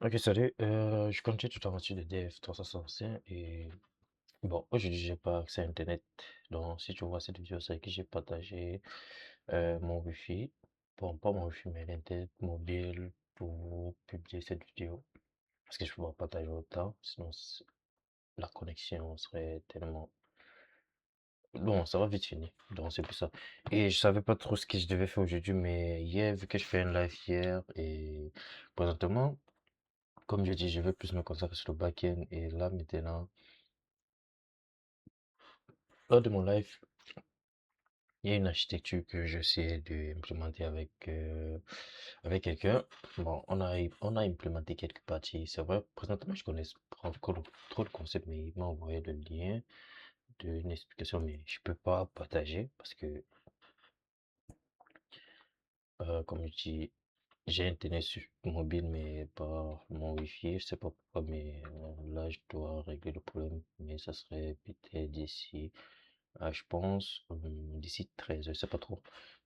Ok, salut. Je continue toute l'aventure de DF365 et bon, aujourd'hui j'ai pas accès à Internet. Donc, si tu vois cette vidéo, c'est que j'ai partagé mon Wi-Fi. Bon, pas mon Wi-Fi, mais l'Internet mobile pour publier cette vidéo. Parce que je peux pas partager autant, sinon la connexion serait tellement. Bon, ça va vite finir. Donc, c'est pour ça. Et je savais pas trop ce que je devais faire aujourd'hui, mais hier, vu que je fais un live hier et présentement. Comme je dis, je vais plus me concentrer sur le back-end et là maintenant, lors de mon live, il y a une architecture que j'essaie d'implémenter avec quelqu'un. Bon, on a implémenté quelques parties. C'est vrai, présentement, je connais pas encore trop le concept, mais il m'a envoyé le lien d'une explication, mais je peux pas partager parce que, comme je dis, j'ai internet mobile, mais pas mon Wi-Fi. Je sais pas pourquoi, mais là, je dois régler le problème. Mais ça serait peut-être d'ici. Je pense d'ici 13 heures, je sais pas trop.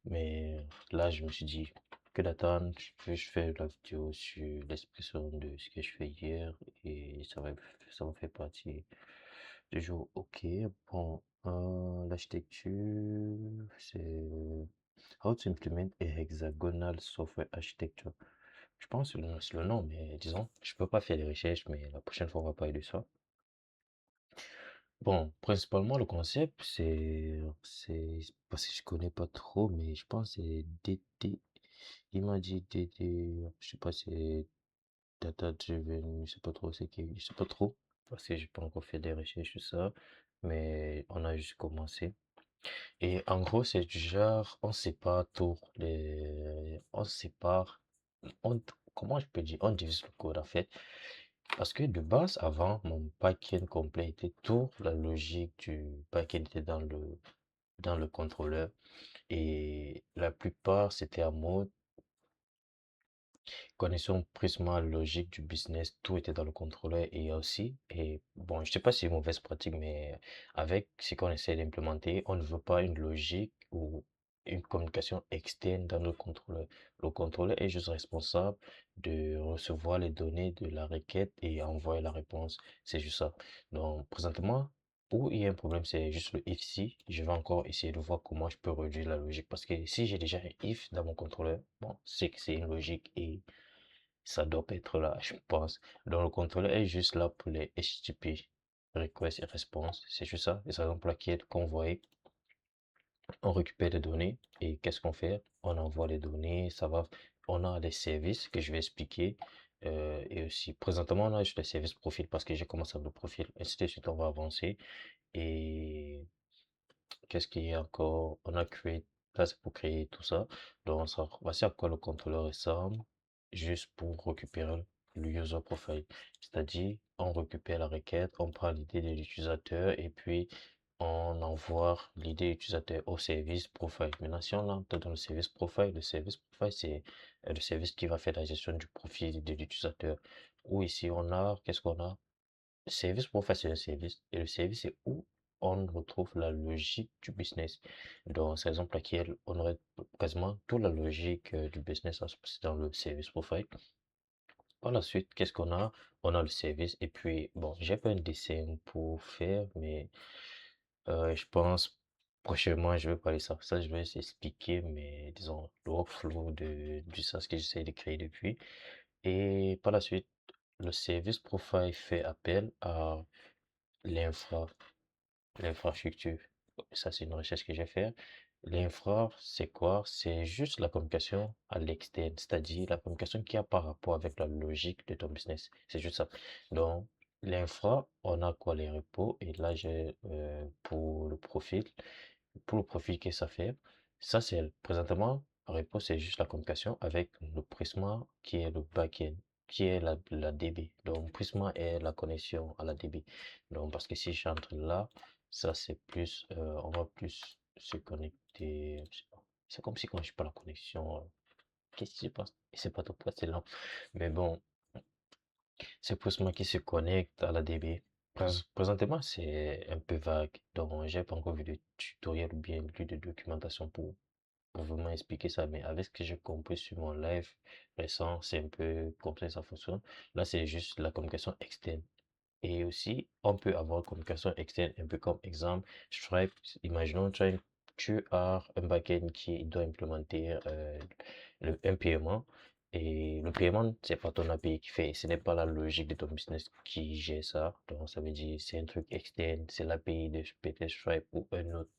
Mais là, je me suis dit que d'attendre, je fais la vidéo sur l'expression de ce que je fais hier et ça va faire partie du jour. Ok, bon, l'architecture, c'est How to implement a hexagonal software architecture. Je pense que c'est le nom, mais disons, je peux pas faire des recherches, mais la prochaine fois, on va parler de ça. Bon, principalement le concept, c'est parce que je connais pas trop, mais je pense que c'est DD. Il m'a dit DD, je sais pas, si c'est Data Driven, je sais pas trop, je sais pas trop, parce que j'ai pas encore fait des recherches sur ça, mais on a juste commencé. Et en gros, c'est du genre, on sépare tout, on sépare, comment je peux dire, on divise le code en fait. Parce que de base, avant, mon backend complet était tout, la logique du backend était dans le contrôleur. Et la plupart, c'était en mode connaissant prisma logique du business, tout était dans le contrôleur et aussi, et bon, je sais pas si c'est une mauvaise pratique, mais avec ce qu'on essaie d'implémenter, on ne veut pas une logique ou une communication externe dans le contrôleur. Le contrôleur est juste responsable de recevoir les données de la requête et envoyer la réponse. C'est juste ça. Donc, présentement, où il y a un problème, c'est juste le if si. Je vais encore essayer de voir comment je peux réduire la logique. Parce que si j'ai déjà un if dans mon contrôleur, bon, c'est que c'est une logique et ça doit pas être là, je pense. Donc, le contrôleur est juste là pour les HTTP, request et response. C'est juste ça. Et ça, raison pour laquelle, qu'on voit, on récupère des données et qu'est-ce qu'on fait? On envoie les données, ça va. On a des services que je vais expliquer. Et aussi, présentement, on a juste les services profil parce que j'ai commencé avec le profil. Ainsi de suite, on va avancer. Et qu'est-ce qu'il y a encore? On a créé, là c'est pour créer tout ça. Donc, voici à quoi le contrôleur ressemble, juste pour récupérer le user profile. C'est-à-dire, on récupère la requête, on prend l'idée de l'utilisateur et puis on envoie l'idée utilisateur au service profile. Maintenant, si on entre dans le service profile, c'est le service qui va faire la gestion du profil de l'utilisateur. Ou ici, qu'est-ce qu'on a? Le service profile, c'est un service. Et le service, c'est où on retrouve la logique du business. Donc, c'est exemple laquelle on aurait quasiment toute la logique du business dans le service profile. Par la suite, qu'est-ce qu'on a? On a le service. Et puis, bon, j'ai pas un dessin pour faire, mais je pense prochainement, je vais parler ça. Ça, je vais expliquer, mais disons, le workflow du SaaS que j'essaie de créer depuis. Et par la suite, le service profile fait appel à L'infra, l'infrastructure. Ça, c'est une recherche que j'ai faite. L'infra, c'est quoi? C'est juste la communication à l'externe, c'est-à-dire la communication qui a par rapport avec la logique de ton business. C'est juste ça. Donc, l'infra, on a quoi? Les repos. Et là, j'ai pour le profil que ça fait. Ça, c'est présentement, repo, c'est juste la communication avec le Prisma qui est le backend, qui est la DB. Donc, Prisma est la connexion à la DB. Donc, parce que si j'entre là, ça c'est plus, on va plus se connecter. Je sais pas. C'est comme si quand je pas la connexion, qu'est-ce qui se passe? C'est pas tout près, c'est lent. Mais bon, c'est Prisma qui se connecte à la DB. Présentement, c'est un peu vague. Donc, j'ai pas encore vu de tutoriel ou bien lu de documentation pour vraiment expliquer ça, mais avec ce que j'ai compris sur mon live récent, c'est un peu comme ça que ça fonctionne. Là, c'est juste la communication externe. Et aussi, on peut avoir une communication externe, un peu comme exemple, Stripe, imaginons, tu as un backend qui doit implémenter un paiement. Et le paiement, c'est pas ton API qui fait, ce n'est pas la logique de ton business qui gère ça. Donc, ça veut dire, c'est un truc externe, c'est l'API de peut-être Stripe ou un autre,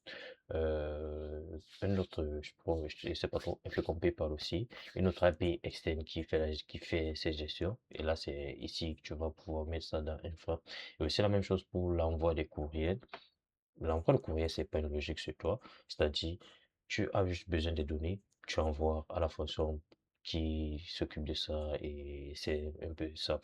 je sais pas trop, un peu comme PayPal aussi, une autre API externe qui fait ces gestions. Et là, c'est ici que tu vas pouvoir mettre ça dans Infra. Et aussi la même chose pour l'envoi des courriels. L'envoi de courriel, c'est pas une logique sur toi. C'est-à-dire, tu as juste besoin des données, tu envoies à la fonction qui s'occupe de ça et c'est un peu ça.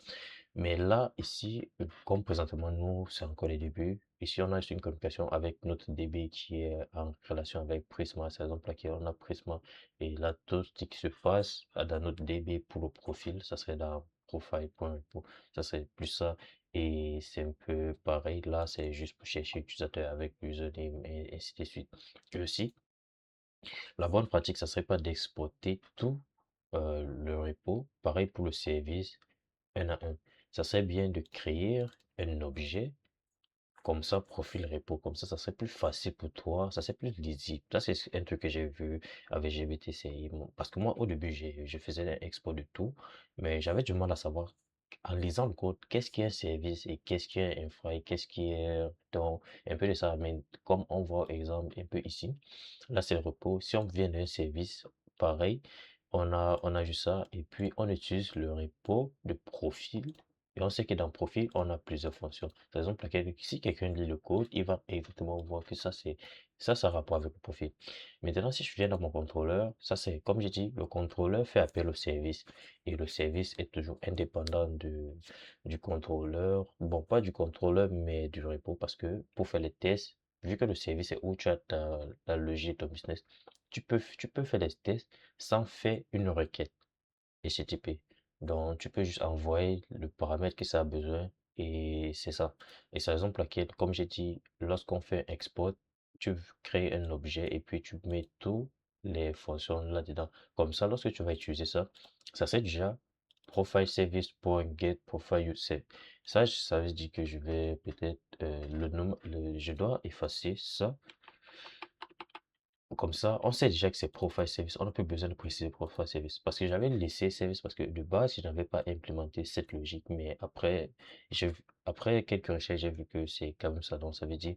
Mais là, ici, comme présentement, nous, c'est encore les débuts. Ici, on a juste une communication avec notre DB qui est en relation avec Prisma. C'est exemple laquelle on a Prisma. Et là, tout ce qui se passe dans notre DB pour le profil, ça serait dans profile.info. Ça serait plus ça. Et c'est un peu pareil. Là, c'est juste pour chercher l'utilisateur avec username et ainsi de suite. Et aussi, la bonne pratique, ça serait pas d'exporter tout le repo. Pareil pour le service un à un. Ça serait bien de créer un objet comme ça, profil repo, comme ça serait plus facile pour toi, ça serait plus lisible. Ça, c'est un truc que j'ai vu avec GBTCI. Parce que moi, au début, je faisais un export de tout, mais j'avais du mal à savoir, en lisant le code, qu'est-ce qui est un service et qu'est-ce qui est un infra et qu'est-ce qui est donc un peu de ça. Mais comme on voit, exemple, un peu ici, là, c'est le repos. Si on vient d'un service, pareil, on a juste ça et puis on utilise le repo de profil et on sait que dans profil, on a plusieurs fonctions. Par exemple, si quelqu'un lit le code, il va exactement voir que ça a rapport avec le profil. Maintenant, si je viens dans mon contrôleur, ça c'est, comme j'ai dit, le contrôleur fait appel au service. Et le service est toujours indépendant du contrôleur. Bon, pas du contrôleur, mais du repo. Parce que pour faire les tests, vu que le service est où tu as la logique de ton business, tu peux faire des tests sans faire une requête. HTTP. Donc, tu peux juste envoyer le paramètre que ça a besoin et c'est ça. Et c'est la raison pour laquelle, comme j'ai dit, lorsqu'on fait un export, tu crées un objet et puis tu mets toutes les fonctions là-dedans. Comme ça, lorsque tu vas utiliser ça, ça c'est déjà profile service.get profile user. Ça veut dire que je vais peut-être je dois effacer ça comme ça, on sait déjà que c'est Profile Service. On n'a plus besoin de préciser Profile Service. Parce que j'avais laissé Service parce que de base, je n'avais pas implémenté cette logique. Mais après quelques recherches, j'ai vu que c'est quand même ça. Donc, ça veut dire,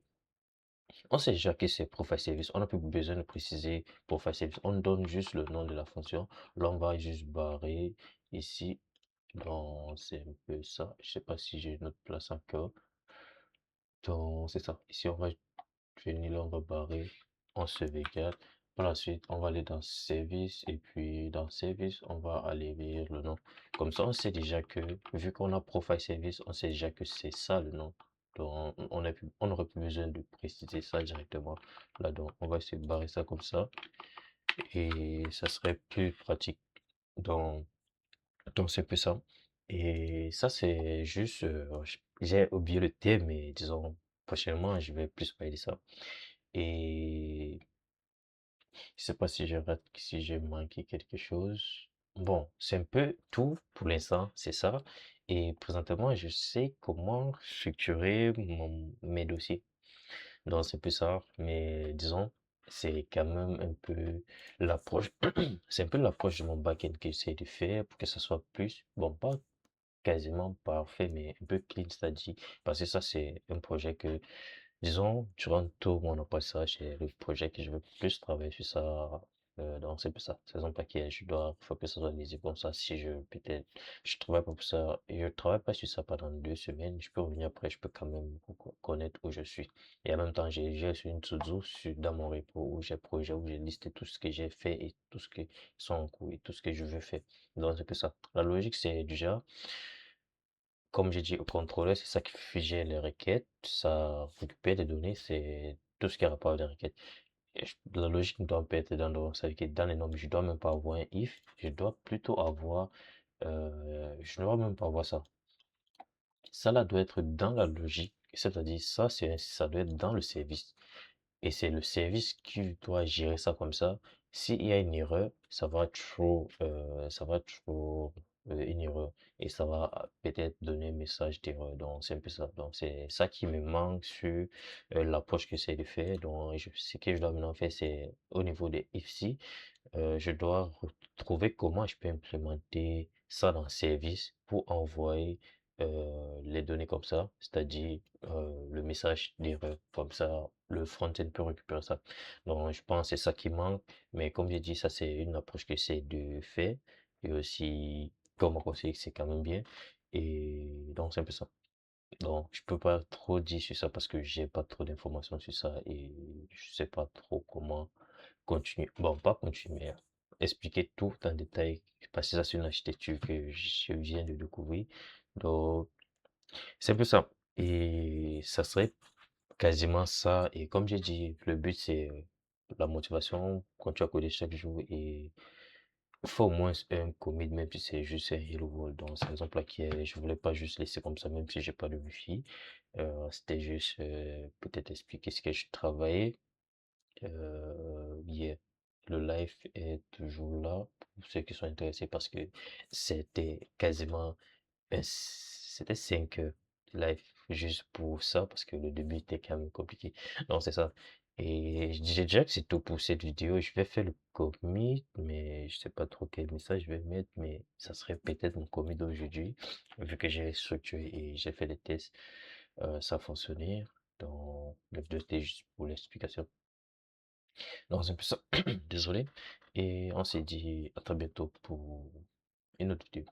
on sait déjà que c'est Profile Service. On n'a plus besoin de préciser Profile Service. On donne juste le nom de la fonction. Là, on va juste barrer ici. Donc, c'est un peu ça. Je sais pas si j'ai une autre place encore. Donc, c'est ça. Ici, on va venir là, on va barrer, on sauvegarde. Par la suite, on va aller dans service et puis dans service, on va aller vers le nom. Comme ça, on sait déjà que, vu qu'on a profile service, on sait déjà que c'est ça le nom. Donc, on n'aurait plus besoin de préciser ça directement. Là, donc, on va se barrer ça comme ça et ça serait plus pratique. Donc, donc c'est un peu ça. Et ça, c'est juste, j'ai oublié le thème, mais disons, prochainement, je vais plus parler de ça. Et je sais pas si j'ai manqué quelque chose. Bon, c'est un peu tout pour l'instant, c'est ça. Et présentement, je sais comment structurer mes dossiers. Donc, c'est plus ça. Mais disons, c'est quand même un peu l'approche. C'est un peu l'approche de mon back-end que j'essaie de faire pour que ça soit plus, bon, pas quasiment parfait, mais un peu clean, c'est-à-dire, parce que ça, c'est un projet que disons, durant tout mon apprentissage, c'est le projet que je veux plus travailler sur ça. Donc, c'est pour ça. C'est raison pour laquelle je dois faut que ça soit lisible comme ça. Si je, peut-être, je travaille pas pour ça, et je travaille pas sur ça pendant 2 semaines, je peux revenir après, je peux quand même connaître où je suis. Et en même temps, j'ai aussi une to-do dans mon repo où j'ai projet, où j'ai listé tout ce que j'ai fait et tout ce qui sont en cours et tout ce que je veux faire. Donc, c'est que ça. La logique, c'est déjà, comme j'ai dit au contrôleur, c'est ça qui gère les requêtes, ça récupère des données, c'est tout ce qui est rapport avec les requêtes. La logique ne doit pas être ça veut dire que dans les normes, je dois même pas avoir un if, je dois plutôt avoir, je ne dois même pas avoir ça. Ça là doit être dans la logique, c'est-à-dire ça doit être dans le service. Et c'est le service qui doit gérer ça comme ça. s'il y a une erreur, ça va trop une erreur et ça va peut-être donner un message d'erreur. Donc, c'est un peu ça. Donc, c'est ça qui me manque sur l'approche que c'est de faire. Donc, ce que je dois maintenant faire, c'est au niveau des IFSI, je dois trouver comment je peux implémenter ça dans le service pour envoyer les données comme ça, c'est-à-dire le message d'erreur. Comme ça, le front-end peut récupérer ça. Donc, je pense que c'est ça qui manque. Mais comme j'ai dit, ça, c'est une approche que c'est de faire. Et aussi, comme on conseille, c'est quand même bien. Et donc, c'est un peu ça. Donc, je peux pas trop dire sur ça parce que j'ai pas trop d'informations sur ça et je sais pas trop comment continuer. Bon, pas continuer, mais expliquer tout en détail parce que ça, c'est une architecture que je viens de découvrir. Donc, c'est un peu ça. Et ça serait quasiment ça. Et comme j'ai dit, le but, c'est la motivation quand tu as codé chaque jour et il faut au moins un commit, même si c'est juste un hello world. Donc, c'est l'exemple là je voulais pas juste laisser comme ça, même si j'ai pas de wifi. C'était juste peut-être expliquer ce que je travaillais. Yeah. Le live est toujours là pour ceux qui sont intéressés parce que c'était quasiment c'était 5 heures de live juste pour ça parce que le début était quand même compliqué. Non, c'est ça. Et je disais déjà que c'est tout pour cette vidéo. Je vais faire le commit, mais je sais pas trop quel message je vais mettre, mais ça serait peut-être mon commit d'aujourd'hui, vu que j'ai structuré et j'ai fait des tests. Ça a fonctionné. Donc, le vidéo c'était juste pour l'explication. Donc, c'est un peu ça. Désolé. Et on s'est dit à très bientôt pour une autre vidéo.